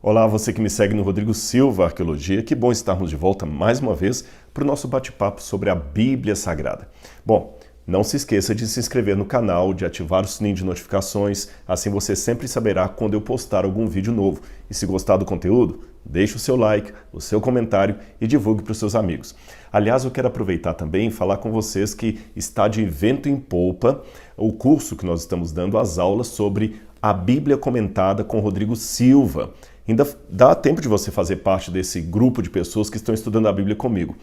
Olá, você que me segue no Rodrigo Silva Arqueologia, que bom estarmos de volta mais uma vez para o nosso bate-papo sobre a Bíblia Sagrada. Bom, não se esqueça de se inscrever no canal, de ativar o sininho de notificações, assim você sempre saberá quando eu postar algum vídeo novo. E se gostar do conteúdo, deixe o seu like, o seu comentário e divulgue para os seus amigos. Aliás, eu quero aproveitar também e falar com vocês que está de vento em polpa o curso que nós estamos dando, as aulas sobre a Bíblia comentada com Rodrigo Silva. Ainda dá tempo de você fazer parte desse grupo de pessoas que estão estudando a Bíblia comigo.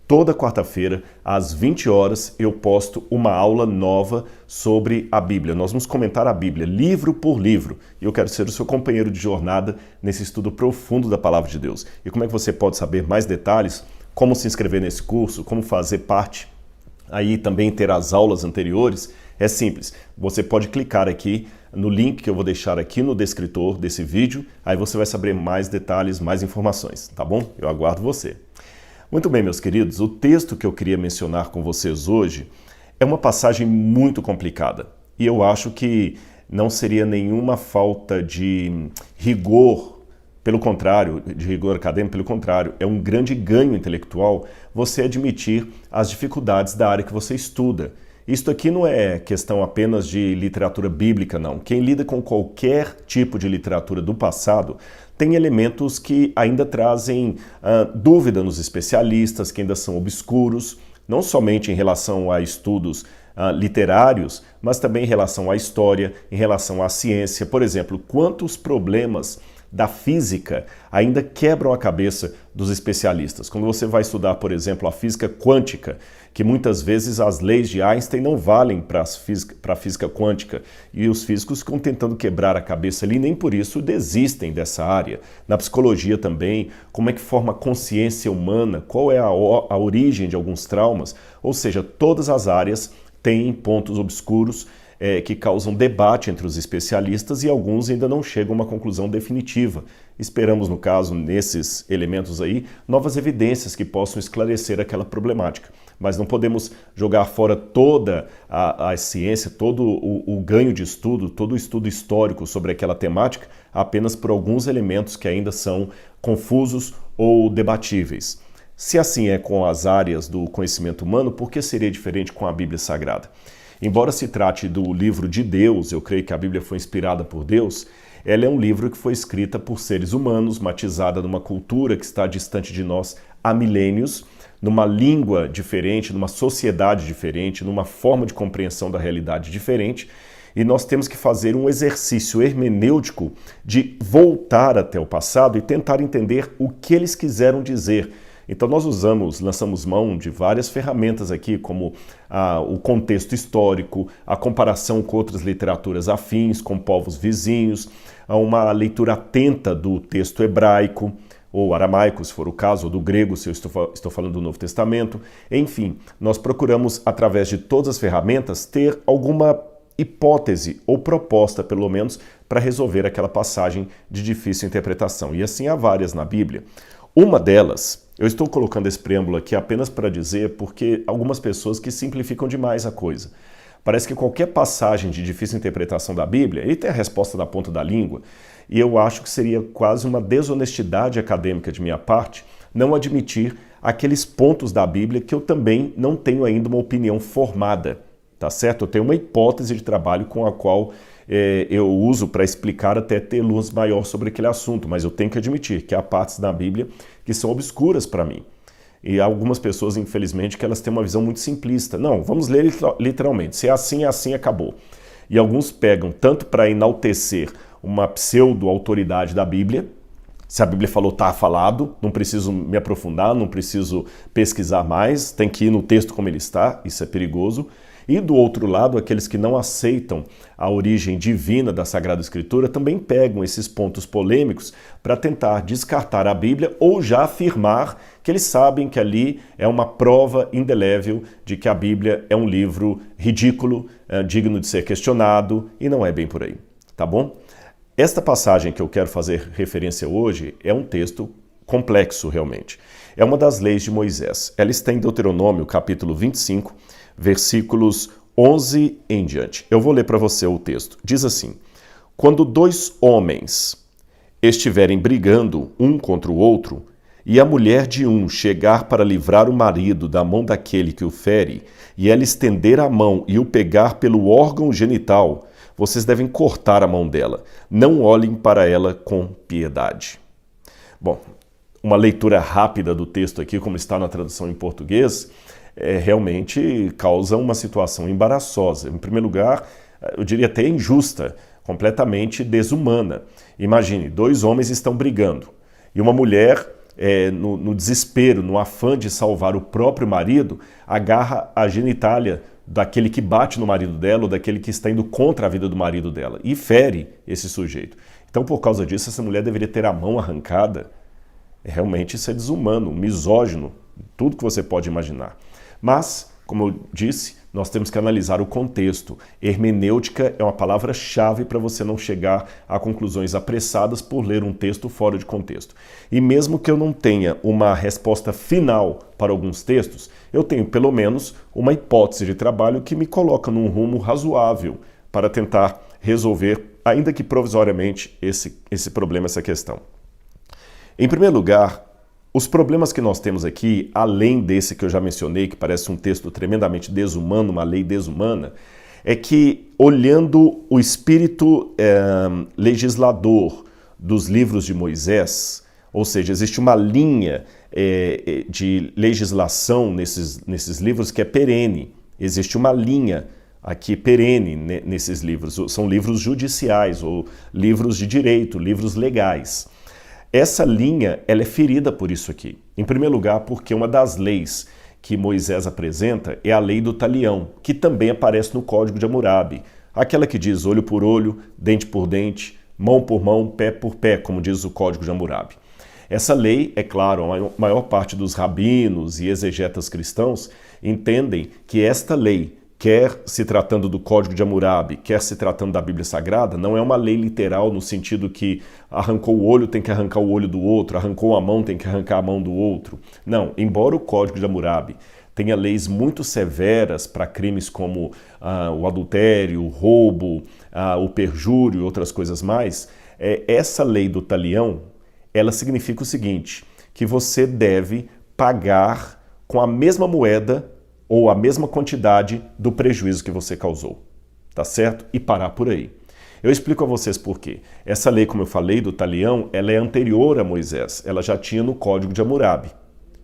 Toda quarta-feira, às 20 horas, eu posto uma aula nova sobre a Bíblia. Nós vamos comentar a Bíblia, livro por livro. E eu quero ser o seu companheiro de jornada nesse estudo profundo da Palavra de Deus. E como é que você pode saber mais detalhes? Como se inscrever nesse curso? Como fazer parte? Aí também ter as aulas anteriores? É simples. Você pode clicar aqui no link que eu vou deixar aqui no descritor desse vídeo. Aí você vai saber mais detalhes, mais informações, tá bom? Eu aguardo você. Muito bem, meus queridos, o texto que eu queria mencionar com vocês hoje é uma passagem muito complicada. E eu acho que não seria nenhuma falta de rigor, pelo contrário, de rigor acadêmico, pelo contrário, é um grande ganho intelectual você admitir as dificuldades da área que você estuda. Isto aqui não é questão apenas de literatura bíblica, não. Quem lida com qualquer tipo de literatura do passado tem elementos que ainda trazem dúvida nos especialistas, que ainda são obscuros, não somente em relação a estudos literários, mas também em relação à história, em relação à ciência. Por exemplo, quantos problemas da física ainda quebram a cabeça dos especialistas. Quando você vai estudar, por exemplo, a física quântica, que muitas vezes as leis de Einstein não valem para a física quântica, e os físicos ficam tentando quebrar a cabeça ali, nem por isso desistem dessa área. Na psicologia também, como é que forma a consciência humana, qual é a origem de alguns traumas, ou seja, todas as áreas têm pontos obscuros que causam debate entre os especialistas e alguns ainda não chegam a uma conclusão definitiva. Esperamos, no caso, nesses elementos aí, novas evidências que possam esclarecer aquela problemática. Mas não podemos jogar fora toda a ciência, todo o ganho de estudo, todo o estudo histórico sobre aquela temática, apenas por alguns elementos que ainda são confusos ou debatíveis. Se assim é com as áreas do conhecimento humano, por que seria diferente com a Bíblia Sagrada? Embora se trate do livro de Deus, eu creio que a Bíblia foi inspirada por Deus, ela é um livro que foi escrita por seres humanos, matizada numa cultura que está distante de nós há milênios, numa língua diferente, numa sociedade diferente, numa forma de compreensão da realidade diferente, e nós temos que fazer um exercício hermenêutico de voltar até o passado e tentar entender o que eles quiseram dizer. Então nós lançamos mão de várias ferramentas aqui, como o contexto histórico, a comparação com outras literaturas afins, com povos vizinhos, uma leitura atenta do texto hebraico, ou aramaico, se for o caso, ou do grego, se eu estou falando do Novo Testamento. Enfim, nós procuramos, através de todas as ferramentas, ter alguma hipótese ou proposta, pelo menos, para resolver aquela passagem de difícil interpretação. E assim há várias na Bíblia. Uma delas, eu estou colocando esse preâmbulo aqui apenas para dizer porque algumas pessoas que simplificam demais a coisa. Parece que qualquer passagem de difícil interpretação da Bíblia, ele tem a resposta na ponta da língua, e eu acho que seria quase uma desonestidade acadêmica de minha parte não admitir aqueles pontos da Bíblia que eu também não tenho ainda uma opinião formada, tá certo? Eu tenho uma hipótese de trabalho com a qual eu uso para explicar até ter luz maior sobre aquele assunto, mas eu tenho que admitir que há partes da Bíblia que são obscuras para mim. E há algumas pessoas, infelizmente, que elas têm uma visão muito simplista. Não, vamos ler literalmente. Se é assim, acabou. E alguns pegam tanto para enaltecer uma pseudo-autoridade da Bíblia. Se a Bíblia falou, está falado, não preciso me aprofundar, não preciso pesquisar mais, tem que ir no texto como ele está, isso é perigoso. E do outro lado, aqueles que não aceitam a origem divina da Sagrada Escritura também pegam esses pontos polêmicos para tentar descartar a Bíblia ou já afirmar que eles sabem que ali é uma prova indelével de que a Bíblia é um livro ridículo, digno de ser questionado, e não é bem por aí, tá bom? Esta passagem que eu quero fazer referência hoje é um texto complexo realmente. É uma das leis de Moisés. Ela está em Deuteronômio, capítulo 25, versículos 11 em diante. Eu vou ler para você o texto. Diz assim: quando dois homens estiverem brigando um contra o outro, e a mulher de um chegar para livrar o marido da mão daquele que o fere, e ela estender a mão e o pegar pelo órgão genital, vocês devem cortar a mão dela. Não olhem para ela com piedade. Bom, uma leitura rápida do texto aqui, como está na tradução em português, realmente causa uma situação embaraçosa. Em primeiro lugar, eu diria até injusta, completamente desumana. Imagine, dois homens estão brigando e uma mulher, no desespero, no afã de salvar o próprio marido, agarra a genitália daquele que bate no marido dela ou daquele que está indo contra a vida do marido dela e fere esse sujeito. Então, por causa disso, essa mulher deveria ter a mão arrancada. Realmente isso é desumano, misógino, tudo que você pode imaginar. Mas, como eu disse, nós temos que analisar o contexto. Hermenêutica é uma palavra-chave para você não chegar a conclusões apressadas por ler um texto fora de contexto. E mesmo que eu não tenha uma resposta final para alguns textos, eu tenho pelo menos uma hipótese de trabalho que me coloca num rumo razoável para tentar resolver, ainda que provisoriamente, esse problema, essa questão. Em primeiro lugar, os problemas que nós temos aqui, além desse que eu já mencionei, que parece um texto tremendamente desumano, uma lei desumana, é que, olhando o espírito legislador dos livros de Moisés, ou seja, existe uma linha de legislação nesses livros que é perene. Existe uma linha aqui perene nesses livros. São livros judiciais ou livros de direito, livros legais. Essa linha ela é ferida por isso aqui. Em primeiro lugar, porque uma das leis que Moisés apresenta é a lei do talião, que também aparece no Código de Hammurabi. Aquela que diz olho por olho, dente por dente, mão por mão, pé por pé, como diz o Código de Hammurabi. Essa lei, é claro, a maior parte dos rabinos e exegetas cristãos entendem que esta lei, quer se tratando do Código de Hammurabi, quer se tratando da Bíblia Sagrada, não é uma lei literal no sentido que arrancou o olho, tem que arrancar o olho do outro, arrancou a mão, tem que arrancar a mão do outro. Não, embora o Código de Hammurabi tenha leis muito severas para crimes como o adultério, o roubo, o perjúrio e outras coisas mais, essa lei do talião, ela significa o seguinte, que você deve pagar com a mesma moeda ou a mesma quantidade do prejuízo que você causou, tá certo? E parar por aí. Eu explico a vocês por quê. Essa lei, como eu falei, do talião, ela é anterior a Moisés. Ela já tinha no Código de Hammurabi.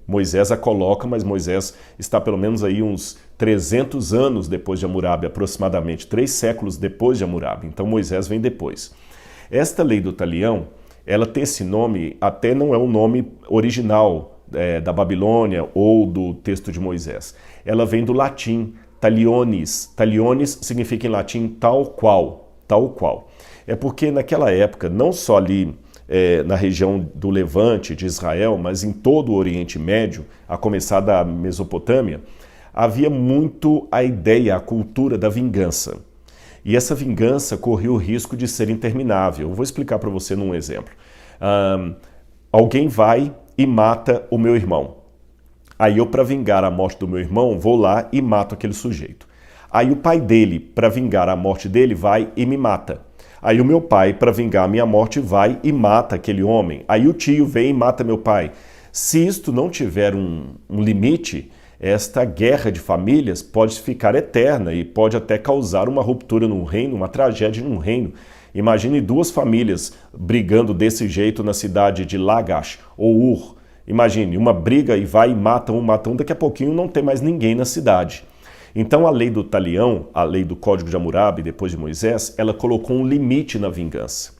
Moisés a coloca, mas Moisés está pelo menos aí uns 300 anos depois de Hammurabi, aproximadamente 3 séculos depois de Hammurabi. Então Moisés vem depois. Esta lei do talião, ela tem esse nome, até não é um nome original da Babilônia ou do texto de Moisés. Ela vem do latim, talionis. Talionis significa em latim tal qual, tal qual. É porque naquela época, não só ali na região do Levante, de Israel, mas em todo o Oriente Médio, a começar da Mesopotâmia, havia muito a ideia, a cultura da vingança. E essa vingança corria o risco de ser interminável. Eu vou explicar para você num exemplo. Alguém vai e mata o meu irmão. Aí eu, para vingar a morte do meu irmão, vou lá e mato aquele sujeito. Aí o pai dele, para vingar a morte dele, vai e me mata. Aí o meu pai, para vingar a minha morte, vai e mata aquele homem. Aí o tio vem e mata meu pai. Se isto não tiver um limite, esta guerra de famílias pode ficar eterna e pode até causar uma ruptura num reino, uma tragédia num reino. Imagine duas famílias brigando desse jeito na cidade de Lagash ou Ur. Imagine, uma briga e vai e mata um, daqui a pouquinho não tem mais ninguém na cidade. Então a lei do talião, a lei do Código de Hammurabi, depois de Moisés, ela colocou um limite na vingança.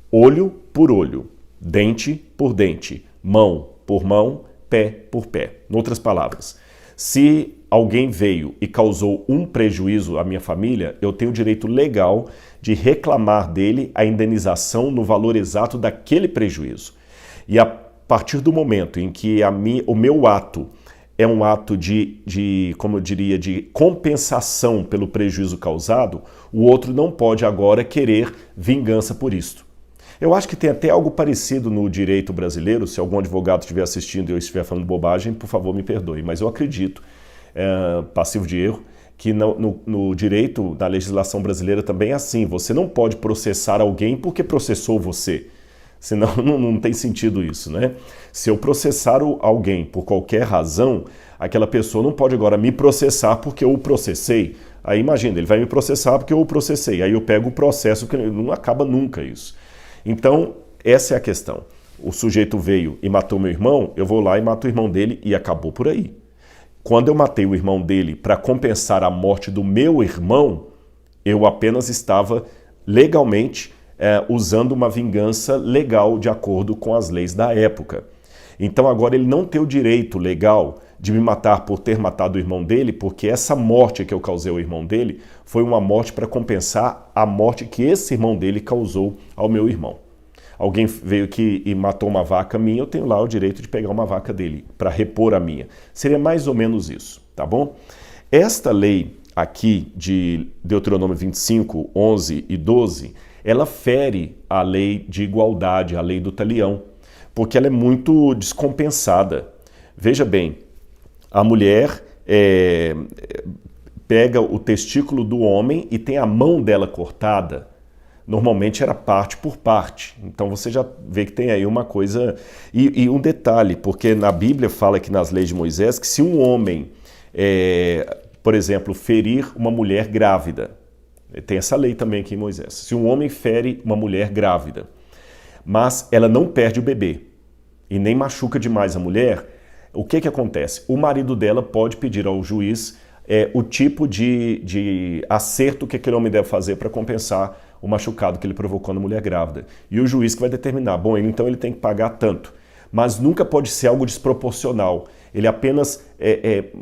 Olho por olho, dente por dente, mão por mão, pé por pé. Em outras palavras, se alguém veio e causou um prejuízo à minha família, eu tenho o direito legal de reclamar dele a indenização no valor exato daquele prejuízo. E a partir do momento em que o meu ato é um ato como eu diria, de compensação pelo prejuízo causado, o outro não pode agora querer vingança por isto. Eu acho que tem até algo parecido no direito brasileiro. Se algum advogado estiver assistindo e eu estiver falando bobagem, por favor me perdoe, mas eu acredito, passivo de erro, que no direito da legislação brasileira também é assim. Você não pode processar alguém porque processou você. Senão não tem sentido isso, né? Se eu processar alguém por qualquer razão, aquela pessoa não pode agora me processar porque eu o processei. Aí imagina, ele vai me processar porque eu o processei. Aí eu pego o processo, que não acaba nunca isso. Então, essa é a questão. O sujeito veio e matou meu irmão, eu vou lá e mato o irmão dele e acabou por aí. Quando eu matei o irmão dele para compensar a morte do meu irmão, eu apenas estava legalmente usando uma vingança legal de acordo com as leis da época. Então agora ele não tem o direito legal de me matar por ter matado o irmão dele, porque essa morte que eu causei ao irmão dele foi uma morte para compensar a morte que esse irmão dele causou ao meu irmão. Alguém veio aqui e matou uma vaca minha, eu tenho lá o direito de pegar uma vaca dele para repor a minha. Seria mais ou menos isso, tá bom? Esta lei aqui de Deuteronômio 25, 11 e 12, ela fere a lei de igualdade, a lei do talião, porque ela é muito descompensada. Veja bem, a mulher pega o testículo do homem e tem a mão dela cortada. Normalmente era parte por parte. Então você já vê que tem aí uma coisa... E um detalhe, porque na Bíblia fala que nas leis de Moisés que se um homem, por exemplo, ferir uma mulher grávida, tem essa lei também aqui em Moisés, se um homem fere uma mulher grávida, mas ela não perde o bebê e nem machuca demais a mulher, o que acontece? O marido dela pode pedir ao juiz o tipo de acerto que aquele homem deve fazer para compensar o machucado que ele provocou na mulher grávida. E o juiz que vai determinar, bom, então ele tem que pagar tanto. Mas nunca pode ser algo desproporcional. Ele apenas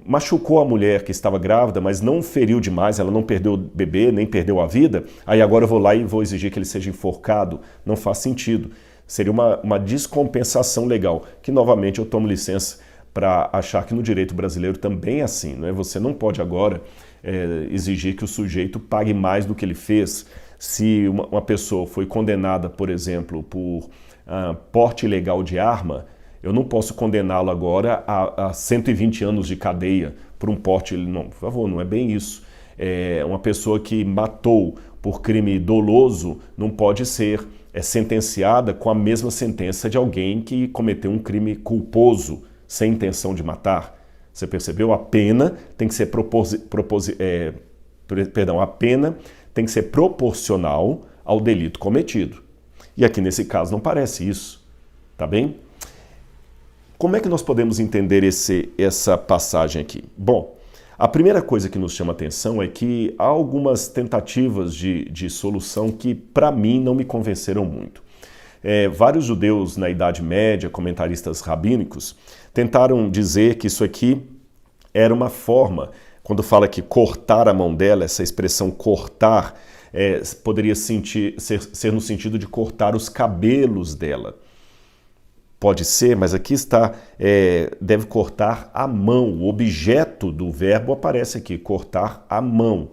machucou a mulher que estava grávida, mas não feriu demais, ela não perdeu o bebê, nem perdeu a vida, aí agora eu vou lá e vou exigir que ele seja enforcado. Não faz sentido. Seria uma descompensação legal, que novamente eu tomo licença para achar que no direito brasileiro também é assim, não é? Você não pode agora exigir que o sujeito pague mais do que ele fez. Se uma pessoa foi condenada, por exemplo, por porte ilegal de arma, eu não posso condená-lo agora a 120 anos de cadeia por um porte... Não, por favor, não é bem isso. Uma pessoa que matou por crime doloso não pode ser sentenciada com a mesma sentença de alguém que cometeu um crime culposo, sem intenção de matar. Você percebeu? A pena tem que ser tem que ser proporcional ao delito cometido. E aqui nesse caso não parece isso, tá bem? Como é que nós podemos entender essa passagem aqui? Bom, a primeira coisa que nos chama atenção é que há algumas tentativas de solução que, para mim, não me convenceram muito. Vários judeus na Idade Média, comentaristas rabínicos, tentaram dizer que isso aqui era uma forma, quando fala que cortar a mão dela, essa expressão cortar, poderia ser no sentido de cortar os cabelos dela. Pode ser, mas aqui está, deve cortar a mão. O objeto do verbo aparece aqui, cortar a mão.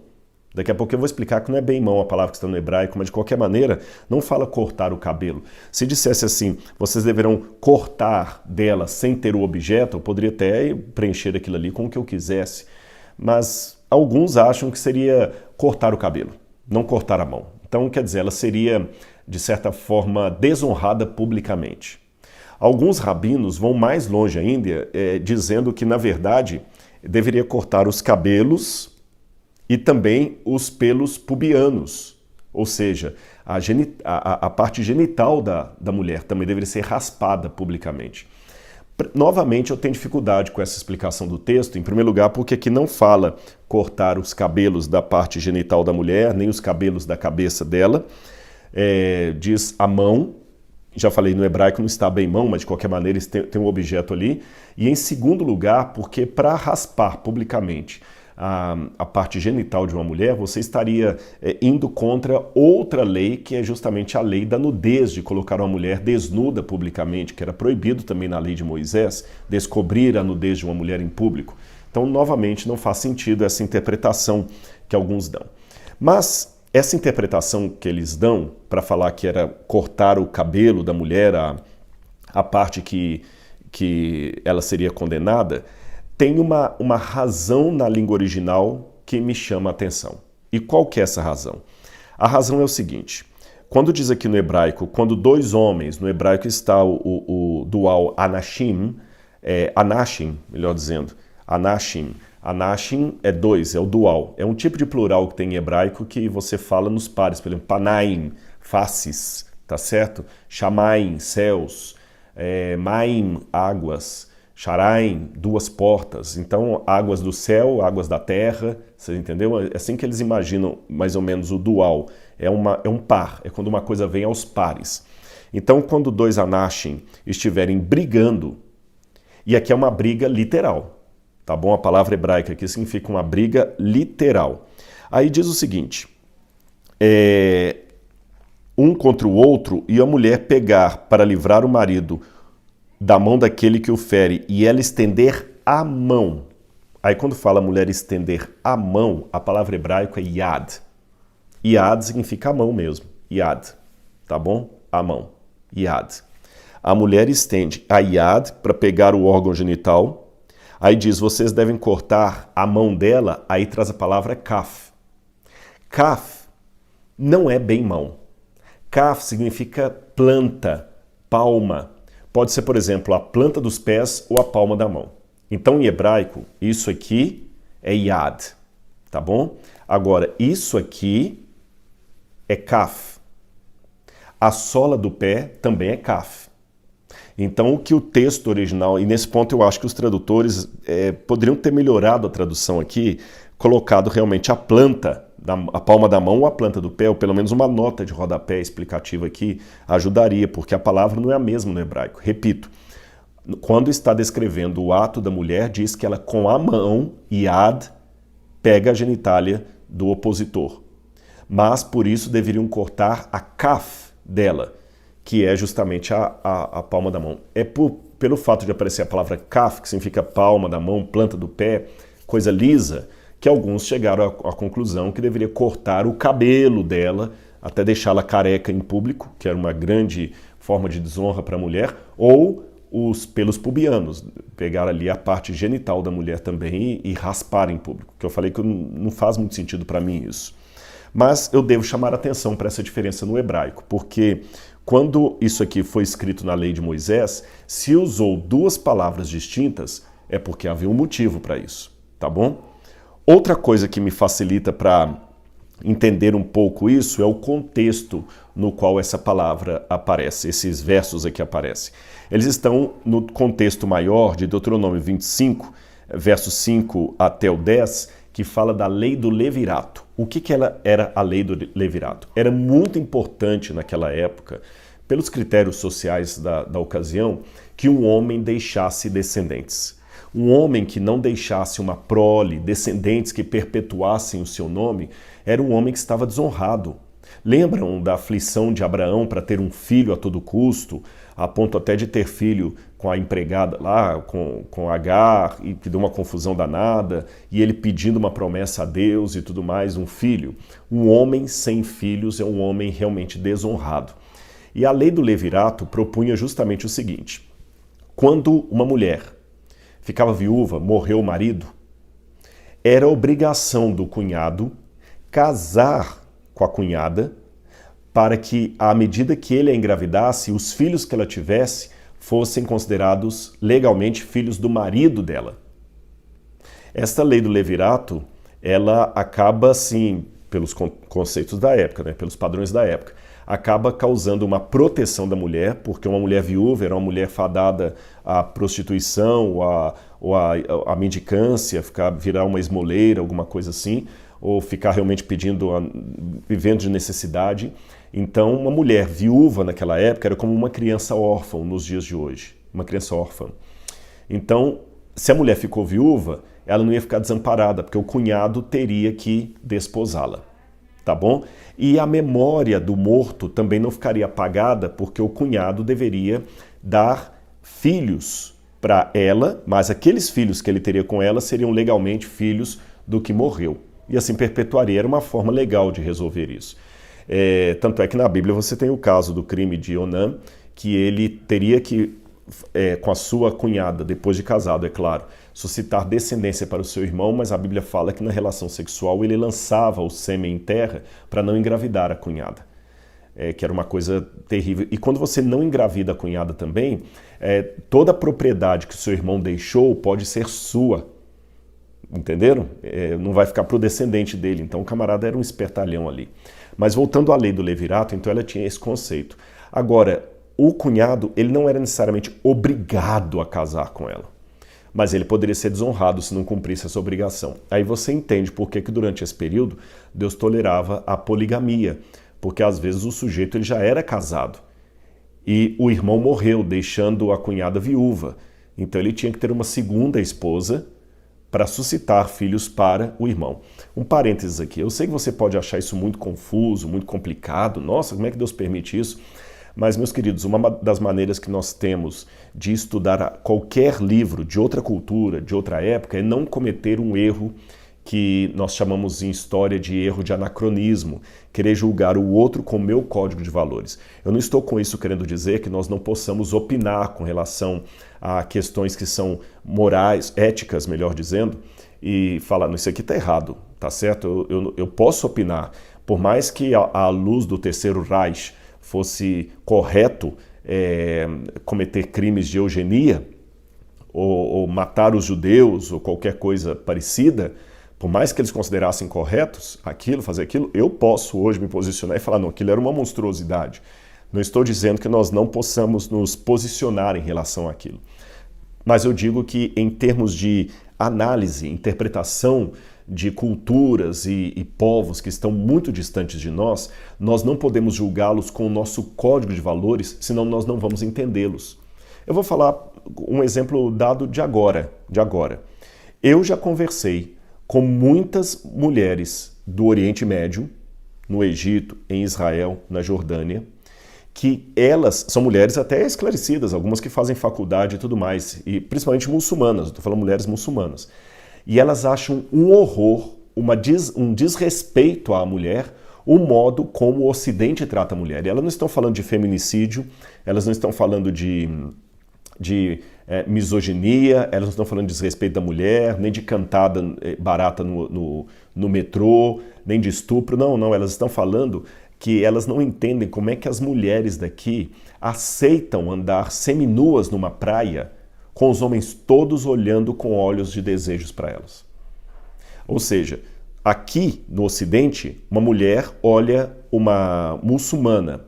Daqui a pouco eu vou explicar que não é bem mão a palavra que está no hebraico, mas de qualquer maneira, não fala cortar o cabelo. Se dissesse assim, vocês deverão cortar dela sem ter o objeto, eu poderia até preencher aquilo ali com o que eu quisesse. Mas alguns acham que seria cortar o cabelo, não cortar a mão. Então, quer dizer, ela seria, de certa forma, desonrada publicamente. Alguns rabinos vão mais longe ainda, dizendo que, na verdade, deveria cortar os cabelos e também os pelos pubianos, ou seja, a parte genital da mulher também deveria ser raspada publicamente. Novamente, eu tenho dificuldade com essa explicação do texto, em primeiro lugar, porque aqui não fala cortar os cabelos da parte genital da mulher, nem os cabelos da cabeça dela, diz a mão. Já falei, no hebraico não está bem mão, mas de qualquer maneira tem um objeto ali. E em segundo lugar, porque para raspar publicamente a parte genital de uma mulher, você estaria indo contra outra lei, que é justamente a lei da nudez, de colocar uma mulher desnuda publicamente, que era proibido também na lei de Moisés, descobrir a nudez de uma mulher em público. Então, novamente, não faz sentido essa interpretação que alguns dão. Mas essa interpretação que eles dão para falar que era cortar o cabelo da mulher, a parte que ela seria condenada, tem uma razão na língua original que me chama a atenção. E qual que é essa razão? A razão é o seguinte: quando diz aqui no hebraico, quando dois homens, no hebraico está o dual anashim, anashim, melhor dizendo, anashim. Anashim é dois, é o dual. É um tipo de plural que tem em hebraico que você fala nos pares, por exemplo, panaim, faces, tá certo? Shamaim, céus, maim, águas, sharaim, duas portas. Então, águas do céu, águas da terra, você entendeu? É assim que eles imaginam mais ou menos o dual. É um par, é quando uma coisa vem aos pares. Então, quando dois anashim estiverem brigando, e aqui é uma briga literal, tá bom? A palavra hebraica aqui significa uma briga literal. Aí diz o seguinte, um contra o outro, e a mulher pegar para livrar o marido da mão daquele que o fere, e ela estender a mão. Aí quando fala mulher estender a mão, a palavra hebraica é yad. Yad significa a mão mesmo, yad, tá bom? A mão, yad. A mulher estende a yad para pegar o órgão genital. Aí diz, vocês devem cortar a mão dela, aí traz a palavra kaf. Kaf não é bem mão. Kaf significa planta, palma. Pode ser, por exemplo, a planta dos pés ou a palma da mão. Então, em hebraico, isso aqui é yad, tá bom? Agora, isso aqui é kaf. A sola do pé também é kaf. Então, o que o texto original, e nesse ponto eu acho que os tradutores poderiam ter melhorado a tradução aqui, colocado realmente a planta, a palma da mão ou a planta do pé, ou pelo menos uma nota de rodapé explicativa aqui, ajudaria, porque a palavra não é a mesma no hebraico. Repito, quando está descrevendo o ato da mulher, diz que ela com a mão, yad, pega a genitália do opositor. Mas por isso deveriam cortar a kaf dela, que é justamente a palma da mão. Pelo fato de aparecer a palavra kaf, que significa palma da mão, planta do pé, coisa lisa, que alguns chegaram à conclusão que deveria cortar o cabelo dela, até deixá-la careca em público, que era uma grande forma de desonra para a mulher, ou os pelos pubianos, pegar ali a parte genital da mulher também e raspar em público, que eu falei que não faz muito sentido para mim isso. Mas eu devo chamar a atenção para essa diferença no hebraico, porque quando isso aqui foi escrito na lei de Moisés, se usou duas palavras distintas, é porque havia um motivo para isso, tá bom? Outra coisa que me facilita para entender um pouco isso é o contexto no qual essa palavra aparece, esses versos aqui aparecem. Eles estão no contexto maior de Deuteronômio 25, versos 5 até o 10, que fala da lei do levirato. O que ela era a lei do levirato? Era muito importante naquela época, pelos critérios sociais da ocasião, que um homem deixasse descendentes. Um homem que não deixasse uma prole, descendentes que perpetuassem o seu nome, era um homem que estava desonrado. Lembram da aflição de Abraão para ter um filho a todo custo, a ponto até de ter filho com a empregada lá, com Agar, e que deu uma confusão danada, e ele pedindo uma promessa a Deus e tudo mais, um filho. Um homem sem filhos é um homem realmente desonrado. E a lei do levirato propunha justamente o seguinte: quando uma mulher ficava viúva, morreu o marido, era obrigação do cunhado casar com a cunhada para que, à medida que ele a engravidasse, os filhos que ela tivesse fossem considerados legalmente filhos do marido dela. Esta lei do levirato, ela acaba, assim, pelos conceitos da época, né, pelos padrões da época, acaba causando uma proteção da mulher, porque uma mulher viúva era uma mulher fadada à prostituição ou à mendicância, virar uma esmoleira, alguma coisa assim, ou ficar realmente vivendo de necessidade. Então, uma mulher viúva naquela época era como uma criança órfã nos dias de hoje, uma criança órfã. Então, se a mulher ficou viúva, ela não ia ficar desamparada, porque o cunhado teria que desposá-la, tá bom? E a memória do morto também não ficaria apagada, porque o cunhado deveria dar filhos para ela, mas aqueles filhos que ele teria com ela seriam legalmente filhos do que morreu. E assim perpetuaria, era uma forma legal de resolver isso. Tanto é que na Bíblia você tem o caso do crime de Onã, que ele teria que, com a sua cunhada, depois de casado, é claro, suscitar descendência para o seu irmão, mas a Bíblia fala que na relação sexual ele lançava o sêmen em terra para não engravidar a cunhada. que era uma coisa terrível. E quando você não engravida a cunhada também, toda a propriedade que o seu irmão deixou pode ser sua. Entenderam? Não vai ficar pro descendente dele. Então o camarada era um espertalhão ali. Mas voltando à lei do levirato, então ela tinha esse conceito. Agora, o cunhado, ele não era necessariamente obrigado a casar com ela. Mas ele poderia ser desonrado se não cumprisse essa obrigação. Aí você entende por que durante esse período Deus tolerava a poligamia. Porque às vezes o sujeito ele já era casado e o irmão morreu, deixando a cunhada viúva. Então ele tinha que ter uma segunda esposa para suscitar filhos para o irmão. Um parênteses aqui, eu sei que você pode achar isso muito confuso, muito complicado. Nossa, como é que Deus permite isso? Mas, meus queridos, uma das maneiras que nós temos de estudar qualquer livro de outra cultura, de outra época, é não cometer um erro que nós chamamos em história de erro de anacronismo, querer julgar o outro com o meu código de valores. Eu não estou com isso querendo dizer que nós não possamos opinar com relação a questões que são morais, éticas, melhor dizendo, e falar, não, isso aqui está errado, tá certo? Eu posso opinar, por mais que à luz do Terceiro Reich fosse correto cometer crimes de eugenia, ou matar os judeus, ou qualquer coisa parecida, por mais que eles considerassem corretos aquilo, fazer aquilo, eu posso hoje me posicionar e falar, não, aquilo era uma monstruosidade. Não estou dizendo que nós não possamos nos posicionar em relação àquilo. Mas eu digo que em termos de análise, interpretação de culturas e povos que estão muito distantes de nós não podemos julgá-los com o nosso código de valores, senão nós não vamos entendê-los. Eu vou falar um exemplo dado de agora. Eu já conversei com muitas mulheres do Oriente Médio, no Egito, em Israel, na Jordânia, que elas são mulheres até esclarecidas, algumas que fazem faculdade e tudo mais, e principalmente muçulmanas, estou falando mulheres muçulmanas. E elas acham um horror, um desrespeito à mulher, o modo como o Ocidente trata a mulher. E elas não estão falando de feminicídio, elas não estão falando de misoginia, elas não estão falando de desrespeito da mulher, nem de cantada barata no metrô, nem de estupro, não, elas estão falando que elas não entendem como é que as mulheres daqui aceitam andar seminuas numa praia com os homens todos olhando com olhos de desejos para elas. Ou seja, aqui no Ocidente, uma mulher olha uma muçulmana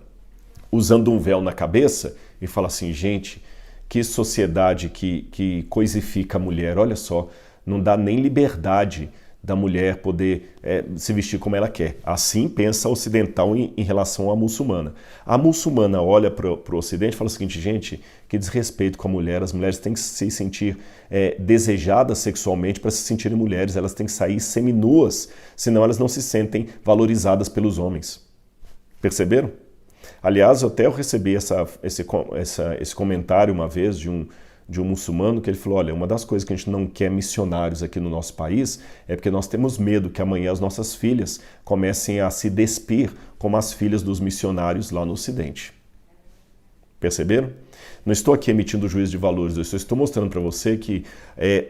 usando um véu na cabeça e fala assim, gente, que sociedade que coisifica a mulher, olha só, não dá nem liberdade da mulher poder se vestir como ela quer. Assim pensa a ocidental em relação à muçulmana. A muçulmana olha para o Ocidente e fala o seguinte, gente, que desrespeito com a mulher, as mulheres têm que se sentir desejadas sexualmente para se sentirem mulheres, elas têm que sair seminuas, senão elas não se sentem valorizadas pelos homens. Perceberam? Aliás, eu recebi esse comentário uma vez de um muçulmano que ele falou, olha, uma das coisas que a gente não quer missionários aqui no nosso país é porque nós temos medo que amanhã as nossas filhas comecem a se despir como as filhas dos missionários lá no Ocidente. Perceberam? Não estou aqui emitindo juízo de valores, eu só estou mostrando para você que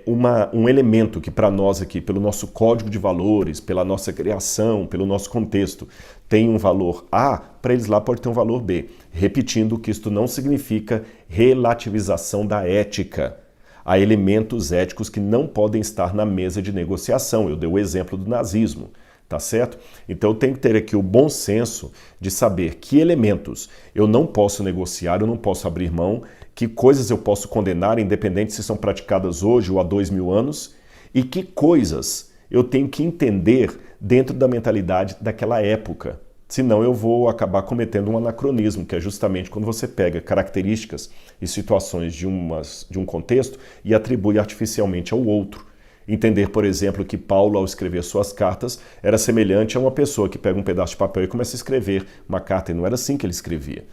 um elemento que para nós aqui, pelo nosso código de valores, pela nossa criação, pelo nosso contexto, tem um valor A, para eles lá pode ter um valor B. Repetindo que isto não significa relativização da ética. Há elementos éticos que não podem estar na mesa de negociação. Eu dei o exemplo do nazismo. Tá certo? Então eu tenho que ter aqui o bom senso de saber que elementos eu não posso negociar, eu não posso abrir mão, que coisas eu posso condenar, independente se são praticadas hoje ou há 2000 anos, e que coisas eu tenho que entender dentro da mentalidade daquela época. Senão eu vou acabar cometendo um anacronismo, que é justamente quando você pega características e situações de um contexto e atribui artificialmente ao outro. Entender, por exemplo, que Paulo, ao escrever suas cartas, era semelhante a uma pessoa que pega um pedaço de papel e começa a escrever uma carta, e não era assim que ele escrevia.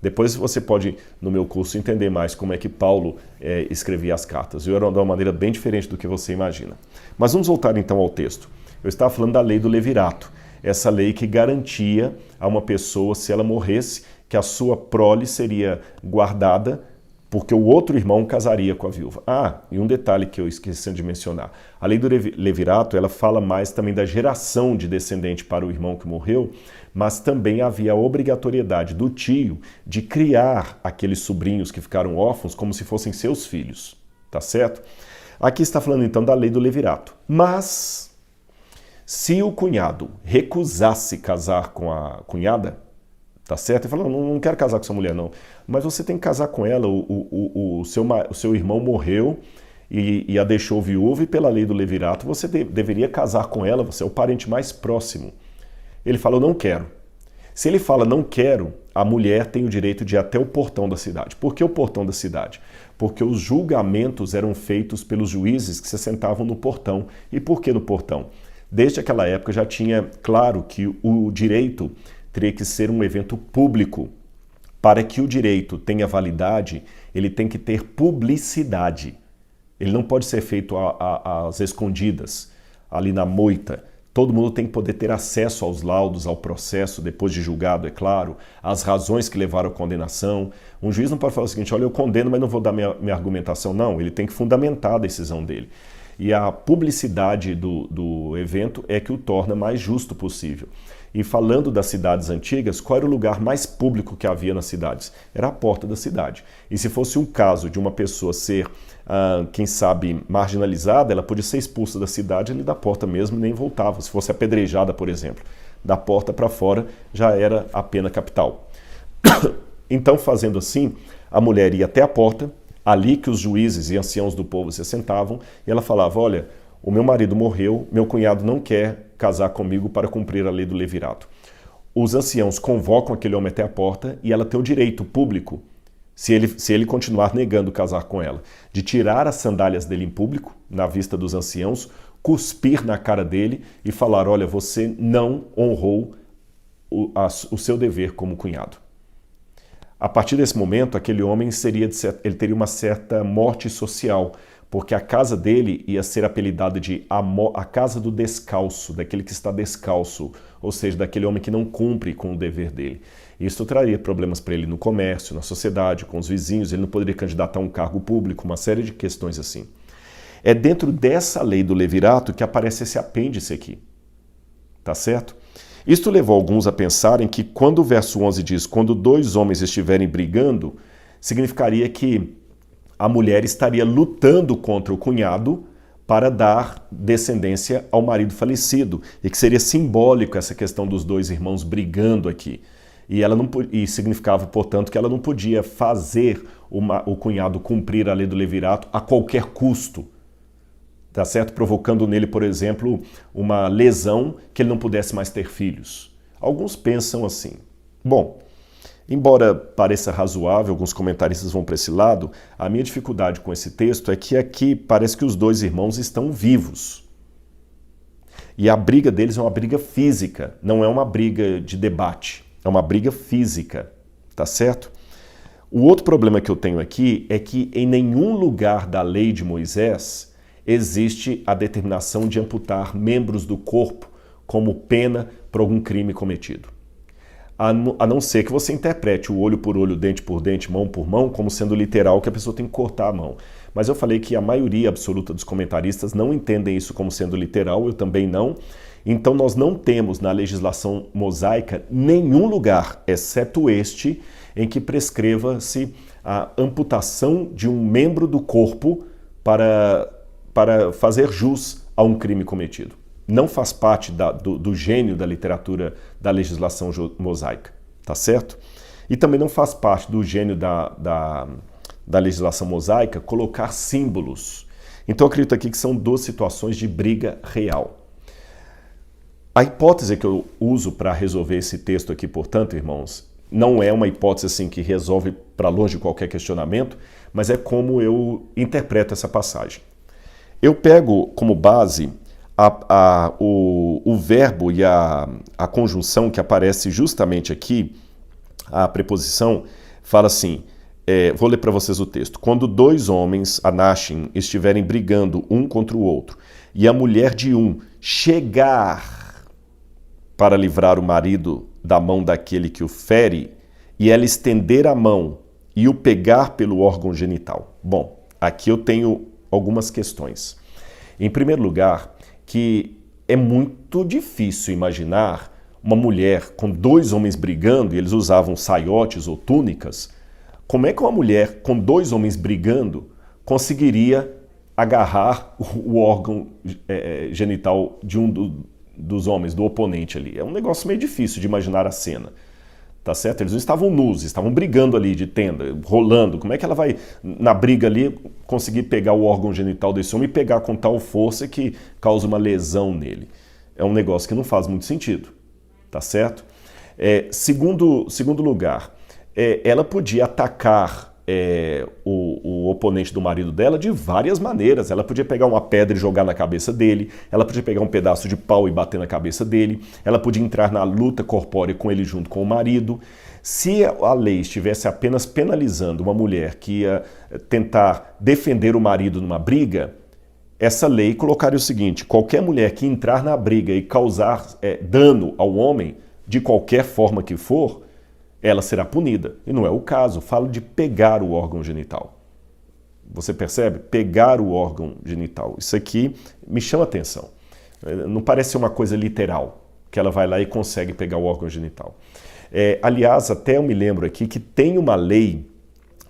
Depois você pode, no meu curso, entender mais como é que Paulo escrevia as cartas. Eu era de uma maneira bem diferente do que você imagina. Mas vamos voltar então ao texto. Eu estava falando da lei do levirato, essa lei que garantia a uma pessoa, se ela morresse, que a sua prole seria guardada porque o outro irmão casaria com a viúva. E um detalhe que eu esqueci de mencionar. A lei do levirato, ela fala mais também da geração de descendente para o irmão que morreu, mas também havia a obrigatoriedade do tio de criar aqueles sobrinhos que ficaram órfãos como se fossem seus filhos, tá certo? Aqui está falando então da lei do levirato. Mas, se o cunhado recusasse casar com a cunhada, tá certo? Ele falou, não quero casar com essa mulher, não. Mas você tem que casar com ela. O seu irmão morreu e a deixou viúva, e pela lei do levirato você deveria casar com ela, você é o parente mais próximo. Ele fala, eu não quero. Se ele fala, não quero, a mulher tem o direito de ir até o portão da cidade. Por que o portão da cidade? Porque os julgamentos eram feitos pelos juízes que se sentavam no portão. E por que no portão? Desde aquela época já tinha claro que o direito teria que ser um evento público. Para que o direito tenha validade, ele tem que ter publicidade. Ele não pode ser feito às escondidas, ali na moita. Todo mundo tem que poder ter acesso aos laudos, ao processo, depois de julgado, é claro, as razões que levaram à condenação. Um juiz não pode falar o seguinte, olha, eu condeno, mas não vou dar minha argumentação. Não, ele tem que fundamentar a decisão dele. E a publicidade do evento é que o torna mais justo possível. E falando das cidades antigas, qual era o lugar mais público que havia nas cidades? Era a porta da cidade. E se fosse um caso de uma pessoa ser, quem sabe, marginalizada, ela podia ser expulsa da cidade ali da porta mesmo e nem voltava. Se fosse apedrejada, por exemplo, da porta para fora já era a pena capital. Então, fazendo assim, a mulher ia até a porta, ali que os juízes e anciãos do povo se sentavam, e ela falava, olha, o meu marido morreu, meu cunhado não quer casar comigo para cumprir a lei do levirato. Os anciãos convocam aquele homem até a porta e ela tem o direito público, se ele continuar negando casar com ela, de tirar as sandálias dele em público, na vista dos anciãos, cuspir na cara dele e falar, olha, você não honrou o seu dever como cunhado. A partir desse momento, aquele homem ele teria uma certa morte social, porque a casa dele ia ser apelidada de a casa do descalço, daquele que está descalço, ou seja, daquele homem que não cumpre com o dever dele. Isso traria problemas para ele no comércio, na sociedade, com os vizinhos, ele não poderia candidatar a um cargo público, uma série de questões assim. É dentro dessa lei do levirato que aparece esse apêndice aqui, tá certo? Isto levou alguns a pensarem que quando o verso 11 diz, quando dois homens estiverem brigando, significaria que a mulher estaria lutando contra o cunhado para dar descendência ao marido falecido, e que seria simbólico essa questão dos dois irmãos brigando aqui. E significava, portanto, que ela não podia fazer o cunhado cumprir a lei do levirato a qualquer custo, tá certo? Provocando nele, por exemplo, uma lesão que ele não pudesse mais ter filhos. Alguns pensam assim. Bom, embora pareça razoável, alguns comentaristas vão para esse lado, a minha dificuldade com esse texto é que aqui parece que os dois irmãos estão vivos. E a briga deles é uma briga física, não é uma briga de debate, é uma briga física, tá certo? O outro problema que eu tenho aqui é que em nenhum lugar da lei de Moisés existe a determinação de amputar membros do corpo como pena por algum crime cometido. A não ser que você interprete o olho por olho, dente por dente, mão por mão, como sendo literal que a pessoa tem que cortar a mão. Mas eu falei que a maioria absoluta dos comentaristas não entendem isso como sendo literal, eu também não. Então nós não temos na legislação mosaica nenhum lugar, exceto este, em que prescreva-se a amputação de um membro do corpo para fazer jus a um crime cometido. Não faz parte do gênio da literatura da legislação mosaica, tá certo? E também não faz parte do gênio da legislação mosaica colocar símbolos. Então eu acredito aqui que são duas situações de briga real. A hipótese que eu uso para resolver esse texto aqui, portanto, irmãos, não é uma hipótese assim que resolve para longe de qualquer questionamento, mas é como eu interpreto essa passagem. Eu pego como base o verbo e a conjunção que aparece justamente aqui, a preposição, fala assim, vou ler para vocês o texto. Quando dois homens, anashim, estiverem brigando um contra o outro, e a mulher de um chegar para livrar o marido da mão daquele que o fere, e ela estender a mão e o pegar pelo órgão genital? Bom, aqui eu tenho algumas questões. Em primeiro lugar, que é muito difícil imaginar uma mulher com dois homens brigando, e eles usavam saiotes ou túnicas. Como é que uma mulher com dois homens brigando conseguiria agarrar o órgão genital de dos homens, do oponente ali? É um negócio meio difícil de imaginar a cena. Tá certo? Eles não estavam nus, estavam brigando ali de tenda, rolando. Como é que ela vai, na briga ali, conseguir pegar o órgão genital desse homem e pegar com tal força que causa uma lesão nele? É um negócio que não faz muito sentido, tá certo? Segundo lugar, ela podia atacar o oponente do marido dela de várias maneiras. Ela podia pegar uma pedra e jogar na cabeça dele, ela podia pegar um pedaço de pau e bater na cabeça dele, ela podia entrar na luta corpórea com ele junto com o marido. Se a lei estivesse apenas penalizando uma mulher que ia tentar defender o marido numa briga, essa lei colocaria o seguinte: qualquer mulher que entrar na briga e causar dano ao homem, de qualquer forma que for, ela será punida. E não é o caso. Falo de pegar o órgão genital. Você percebe? Pegar o órgão genital. Isso aqui me chama atenção. Não parece ser uma coisa literal, que ela vai lá e consegue pegar o órgão genital. Aliás, até eu me lembro aqui que tem uma lei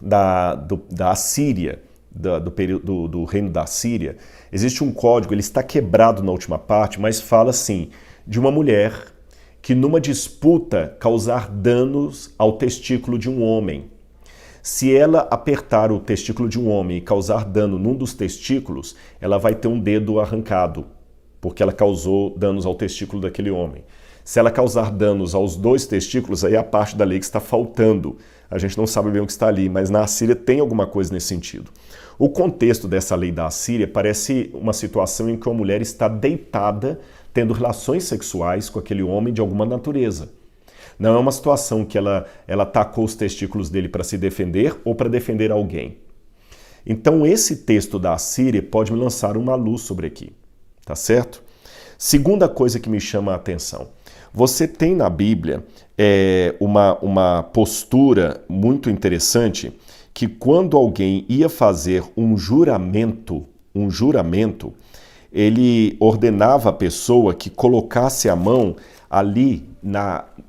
da Assíria, do reino da Assíria. Existe um código, ele está quebrado na última parte, mas fala assim, de uma mulher que numa disputa causar danos ao testículo de um homem. Se ela apertar o testículo de um homem e causar dano num dos testículos, ela vai ter um dedo arrancado, porque ela causou danos ao testículo daquele homem. Se ela causar danos aos dois testículos, aí é a parte da lei que está faltando. A gente não sabe bem o que está ali, mas na Assíria tem alguma coisa nesse sentido. O contexto dessa lei da Assíria parece uma situação em que uma mulher está deitada, tendo relações sexuais com aquele homem de alguma natureza. Não é uma situação que ela atacou os testículos dele para se defender ou para defender alguém. Então esse texto da Assíria pode me lançar uma luz sobre aqui, tá certo? Segunda coisa que me chama a atenção. Você tem na Bíblia uma postura muito interessante que quando alguém ia fazer um juramento, ele ordenava a pessoa que colocasse a mão ali,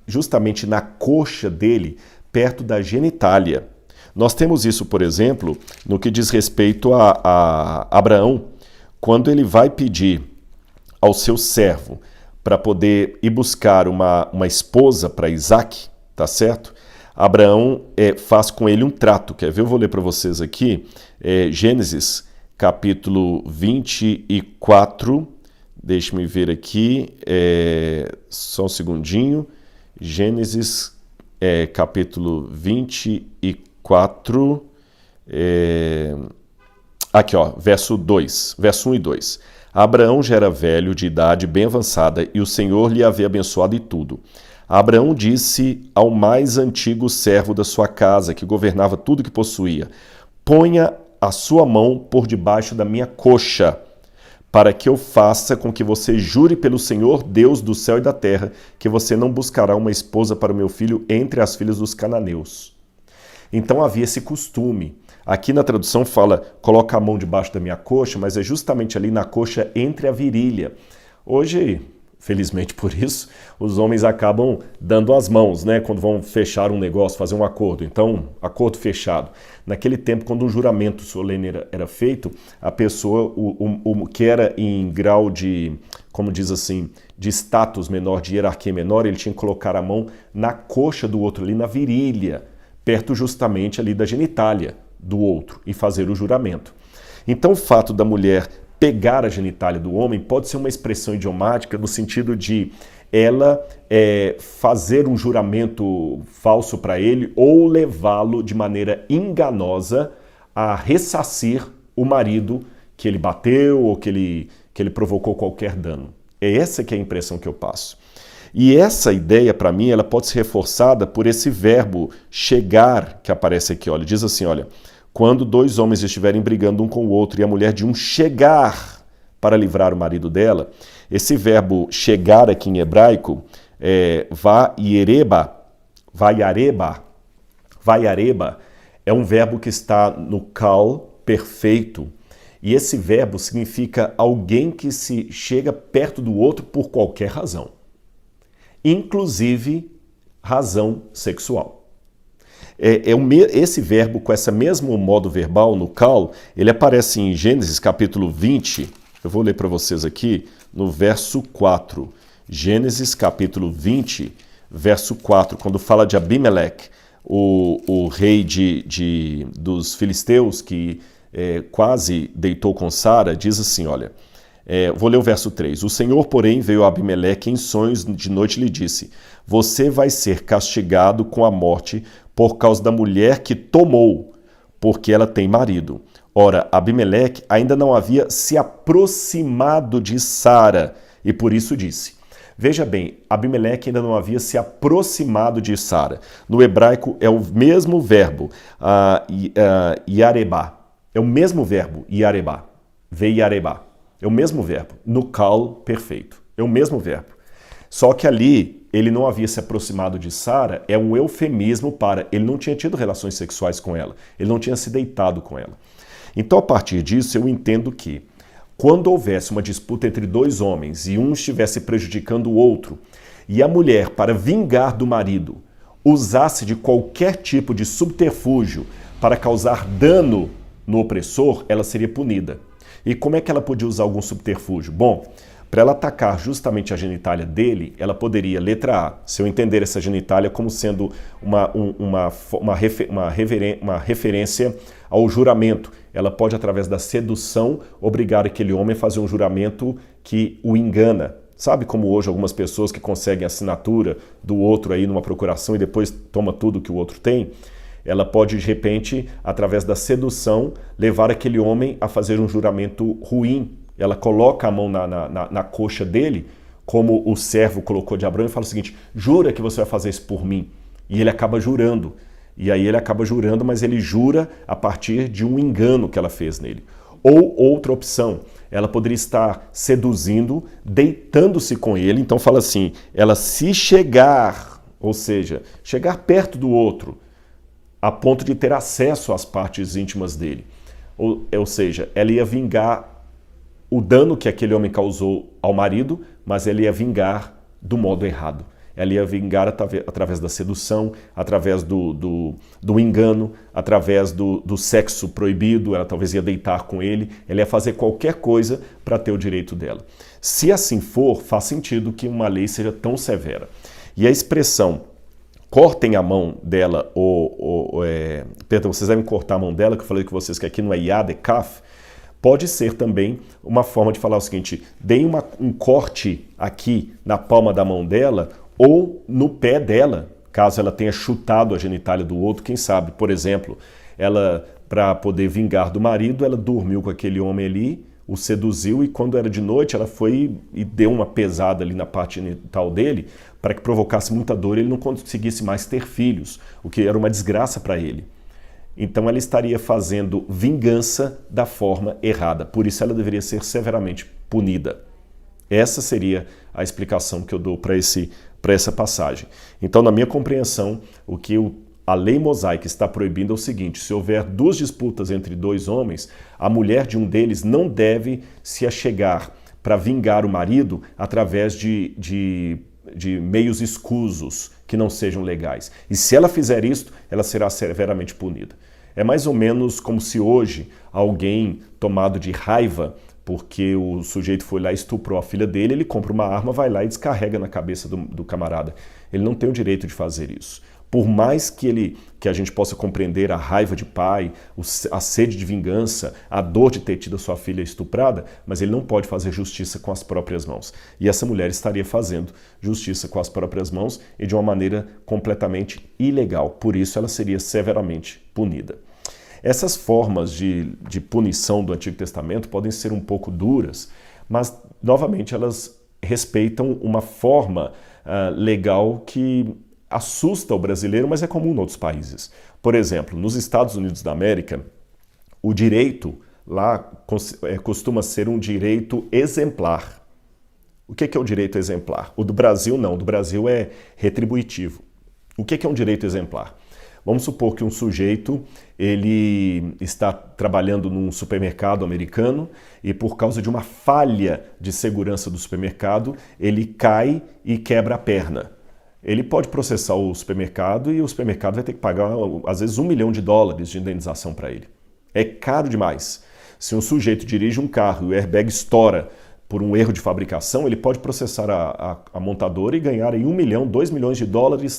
justamente na coxa dele, perto da genitália. Nós temos isso, por exemplo, no que diz respeito a Abraão, quando ele vai pedir ao seu servo para poder ir buscar uma esposa para Isaac, tá certo? Abraão faz com ele um trato. Quer ver? Eu vou ler para vocês aqui, Gênesis capítulo 24, deixe-me ver aqui, só um segundinho, Gênesis capítulo 24, aqui ó, verso 1 e 2. Abraão já era velho, de idade bem avançada, e o Senhor lhe havia abençoado em tudo. Abraão disse ao mais antigo servo da sua casa, que governava tudo que possuía: ponha a sua mão por debaixo da minha coxa, para que eu faça com que você jure pelo Senhor, Deus do céu e da terra, que você não buscará uma esposa para o meu filho entre as filhas dos cananeus. Então havia esse costume. Aqui na tradução fala, coloca a mão debaixo da minha coxa, mas é justamente ali na coxa entre a virilha. Hoje, felizmente por isso, os homens acabam dando as mãos, né, quando vão fechar um negócio, fazer um acordo. Então, acordo fechado. Naquele tempo, quando um juramento solene era feito, a pessoa, o que era em grau de, como diz assim, de status menor, de hierarquia menor, ele tinha que colocar a mão na coxa do outro, ali na virilha, perto justamente ali da genitália do outro, e fazer o juramento. Então, o fato da mulher pegar a genitália do homem pode ser uma expressão idiomática no sentido de ela fazer um juramento falso para ele ou levá-lo de maneira enganosa a ressarcir o marido que ele bateu ou que ele provocou qualquer dano. É essa que é a impressão que eu passo. E essa ideia, para mim, ela pode ser reforçada por esse verbo chegar que aparece aqui. Olha, diz assim, olha, quando dois homens estiverem brigando um com o outro e a mulher de um chegar para livrar o marido dela, esse verbo chegar aqui em hebraico vaiareba, É um verbo que está no cal perfeito. E esse verbo significa alguém que se chega perto do outro por qualquer razão, inclusive razão sexual. Esse verbo, com esse mesmo modo verbal no cal, ele aparece em Gênesis capítulo 20, eu vou ler para vocês aqui, no verso 4. Gênesis capítulo 20, verso 4, quando fala de Abimeleque, o rei dos filisteus que quase deitou com Sara, diz assim, olha, vou ler o verso 3. O Senhor, porém, veio a Abimeleque em sonhos de noite e lhe disse, você vai ser castigado com a morte por causa da mulher que tomou, porque ela tem marido. Ora, Abimeleque ainda não havia se aproximado de Sara, e por isso disse. Veja bem, Abimeleque ainda não havia se aproximado de Sara. No hebraico é o mesmo verbo, yarebá. É o mesmo verbo, yarebá. Veiarebá. É o mesmo verbo, no cal perfeito. É o mesmo verbo. Só que ali ele não havia se aproximado de Sara, é um eufemismo para ele não tinha tido relações sexuais com ela, ele não tinha se deitado com ela. Então, a partir disso, eu entendo que quando houvesse uma disputa entre dois homens e um estivesse prejudicando o outro, e a mulher, para vingar do marido, usasse de qualquer tipo de subterfúgio para causar dano no opressor, ela seria punida. E como é que ela podia usar algum subterfúgio? Bom, para ela atacar justamente a genitália dele, ela poderia, letra A, se eu entender essa genitália como sendo uma referência ao juramento, ela pode, através da sedução, obrigar aquele homem a fazer um juramento que o engana. Sabe como hoje algumas pessoas que conseguem a assinatura do outro aí numa procuração e depois toma tudo que o outro tem? Ela pode, de repente, através da sedução, levar aquele homem a fazer um juramento ruim. Ela coloca a mão na coxa dele, como o servo colocou de Abraão, e fala o seguinte, jura que você vai fazer isso por mim. E ele acaba jurando. E aí ele acaba jurando, mas ele jura a partir de um engano que ela fez nele. Ou outra opção, ela poderia estar seduzindo, deitando-se com ele. Então fala assim, ela se chegar, ou seja, chegar perto do outro, a ponto de ter acesso às partes íntimas dele. Ou seja, ela ia vingar o dano que aquele homem causou ao marido, mas ela ia vingar do modo errado. Ela ia vingar através da sedução, através do engano, através do sexo proibido, ela talvez ia deitar com ele, ela ia fazer qualquer coisa para ter o direito dela. Se assim for, faz sentido que uma lei seja tão severa. E a expressão cortem a mão dela, perdão, vocês devem cortar a mão dela, que eu falei com vocês que aqui não é yad, é kaf, pode ser também uma forma de falar o seguinte, deem um corte aqui na palma da mão dela ou no pé dela, caso ela tenha chutado a genitália do outro, quem sabe, por exemplo, ela, para poder vingar do marido, ela dormiu com aquele homem ali, o seduziu e quando era de noite ela foi e deu uma pesada ali na parte genital dele para que provocasse muita dor e ele não conseguisse mais ter filhos, o que era uma desgraça para ele. Então ela estaria fazendo vingança da forma errada, por isso ela deveria ser severamente punida. Essa seria a explicação que eu dou para essa passagem. Então, na minha compreensão, o que a lei mosaica está proibindo é o seguinte, se houver duas disputas entre dois homens, a mulher de um deles não deve se achegar para vingar o marido através de meios escusos que não sejam legais. E se ela fizer isso, ela será severamente punida. É mais ou menos como se hoje alguém tomado de raiva porque o sujeito foi lá e estuprou a filha dele, ele compra uma arma, vai lá e descarrega na cabeça do camarada. Ele não tem o direito de fazer isso. Por mais que a gente possa compreender a raiva de pai, a sede de vingança, a dor de ter tido a sua filha estuprada, mas ele não pode fazer justiça com as próprias mãos. E essa mulher estaria fazendo justiça com as próprias mãos e de uma maneira completamente ilegal. Por isso ela seria severamente punida. Essas formas de punição do Antigo Testamento podem ser um pouco duras, mas, novamente, elas respeitam uma forma legal que assusta o brasileiro, mas é comum em outros países. Por exemplo, nos Estados Unidos da América, o direito lá costuma ser um direito exemplar. O que é o direito exemplar? O do Brasil não, o do Brasil é retributivo. O que é um direito exemplar? Vamos supor que um sujeito ele está trabalhando num supermercado americano e por causa de uma falha de segurança do supermercado, ele cai e quebra a perna. Ele pode processar o supermercado e o supermercado vai ter que pagar, às vezes, $1 milhão de indenização para ele. É caro demais. Se um sujeito dirige um carro e o airbag estoura por um erro de fabricação, ele pode processar a montadora e ganhar aí $1 milhão, $2 milhões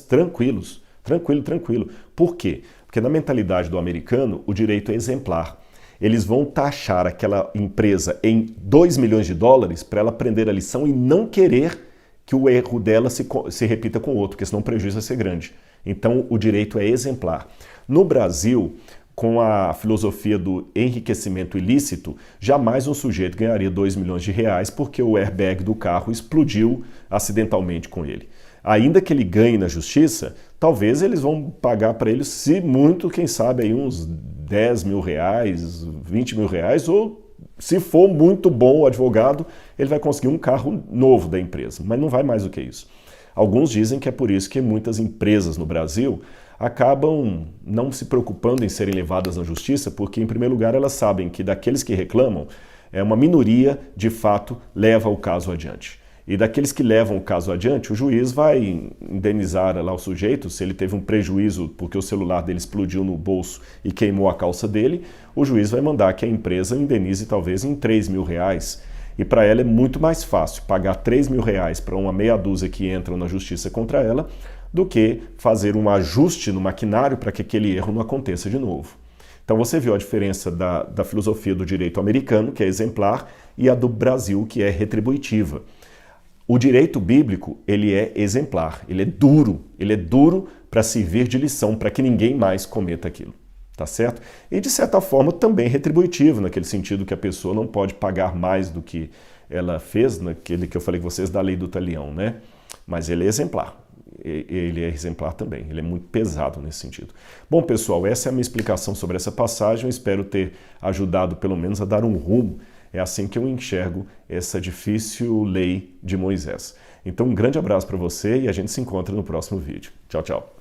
tranquilos. Tranquilo. Por quê? Porque na mentalidade do americano, o direito é exemplar. Eles vão taxar aquela empresa em $2 milhões para ela aprender a lição e não querer que o erro dela se repita com o outro, porque senão o prejuízo vai ser grande. Então, o direito é exemplar. No Brasil, com a filosofia do enriquecimento ilícito, jamais um sujeito ganharia $2 milhões porque o airbag do carro explodiu acidentalmente com ele. Ainda que ele ganhe na justiça, talvez eles vão pagar para ele, se muito, quem sabe, aí uns $10 mil, $20 mil, ou se for muito bom o advogado, ele vai conseguir um carro novo da empresa, mas não vai mais do que isso. Alguns dizem que é por isso que muitas empresas no Brasil acabam não se preocupando em serem levadas na justiça, porque, em primeiro lugar, elas sabem que daqueles que reclamam, uma minoria, de fato, leva o caso adiante. E daqueles que levam o caso adiante, o juiz vai indenizar lá o sujeito, se ele teve um prejuízo porque o celular dele explodiu no bolso e queimou a calça dele, o juiz vai mandar que a empresa indenize talvez em $3 mil. E para ela é muito mais fácil pagar $3 mil para uma meia dúzia que entram na justiça contra ela, do que fazer um ajuste no maquinário para que aquele erro não aconteça de novo. Então você viu a diferença da filosofia do direito americano, que é exemplar, e a do Brasil, que é retributiva. O direito bíblico, ele é exemplar, ele é duro para servir de lição, para que ninguém mais cometa aquilo, tá certo? E de certa forma também retributivo, naquele sentido que a pessoa não pode pagar mais do que ela fez, naquele que eu falei com vocês da lei do talião, né? Mas ele é exemplar. Ele é exemplar também, ele é muito pesado nesse sentido. Bom, pessoal, essa é a minha explicação sobre essa passagem, eu espero ter ajudado pelo menos a dar um rumo. É assim que eu enxergo essa difícil lei de Moisés. Então, um grande abraço para você e a gente se encontra no próximo vídeo. Tchau, tchau.